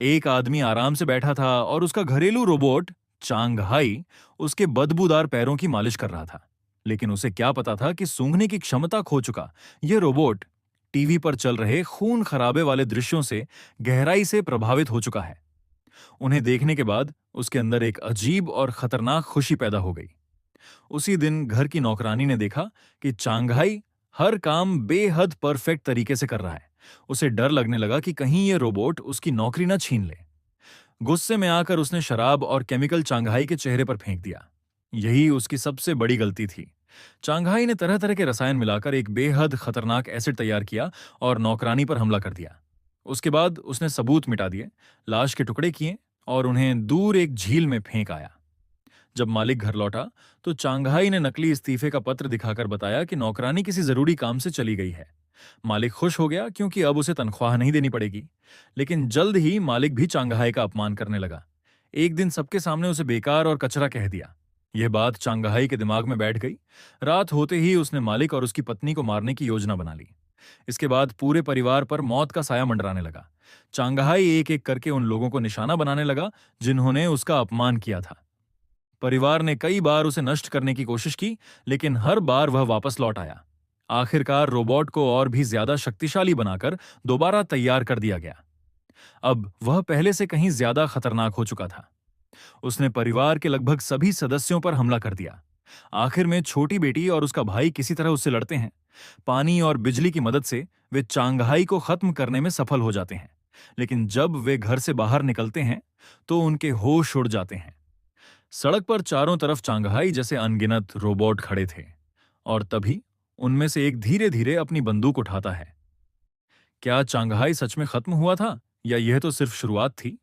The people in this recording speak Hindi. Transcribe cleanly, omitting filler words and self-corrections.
एक आदमी आराम से बैठा था और उसका घरेलू रोबोट चांगहाई उसके बदबूदार पैरों की मालिश कर रहा था। लेकिन उसे क्या पता था कि सूंघने की क्षमता खो चुका यह रोबोट टीवी पर चल रहे खून खराबे वाले दृश्यों से गहराई से प्रभावित हो चुका है। उन्हें देखने के बाद उसके अंदर एक अजीब और खतरनाक खुशी पैदा हो गई। उसी दिन घर की नौकरानी ने देखा कि चांगहाई हर काम बेहद परफेक्ट तरीके से कर रहा है। उसे डर लगने लगा कि कहीं ये रोबोट उसकी नौकरी न छीन ले। गुस्से में आकर उसने शराब और केमिकल चांगहाई के चेहरे पर फेंक दिया। यही उसकी सबसे बड़ी गलती थी। चांगहाई ने तरह तरह के रसायन मिलाकर एक बेहद खतरनाक एसिड तैयार किया और नौकरानी पर हमला कर दिया। उसके बाद उसने सबूत मिटा दिए, लाश के टुकड़े किए और उन्हें दूर एक झील में फेंक आया। जब मालिक घर लौटा तो चांगहाई ने नकली इस्तीफे का पत्र दिखाकर बताया कि नौकरानी किसी जरूरी काम से चली गई है। मालिक खुश हो गया क्योंकि अब उसे तनख्वाह नहीं देनी पड़ेगी। लेकिन जल्द ही मालिक भी चांगहाई का अपमान करने लगा। एक दिन सबके सामने उसे बेकार और कचरा कह दिया। यह बात चांगहाई के दिमाग में बैठ गई। रात होते ही उसने मालिक और उसकी पत्नी को मारने की योजना बना ली। इसके बाद पूरे परिवार पर मौत का साया मंडराने लगा। चांगहाई एक एक करके उन लोगों को निशाना बनाने लगा जिन्होंने उसका अपमान किया था। परिवार ने कई बार उसे नष्ट करने की कोशिश की, लेकिन हर बार वह वापस लौट आया। आखिरकार रोबोट को और भी ज्यादा शक्तिशाली बनाकर दोबारा तैयार कर दिया गया। अब वह पहले से कहीं ज्यादा खतरनाक हो चुका था। उसने परिवार के लगभग सभी सदस्यों पर हमला कर दिया। आखिर में छोटी बेटी और उसका भाई किसी तरह उससे लड़ते हैं। पानी और बिजली की मदद से वे चांगहाई को खत्म करने में सफल हो जाते हैं। लेकिन जब वे घर से बाहर निकलते हैं तो उनके होश उड़ जाते हैं। सड़क पर चारों तरफ चांगहाई जैसे अनगिनत रोबोट खड़े थे और तभी उनमें से एक धीरे धीरे अपनी बंदूक उठाता है। क्या चांगहाई सच में खत्म हुआ था या यह तो सिर्फ शुरुआत थी?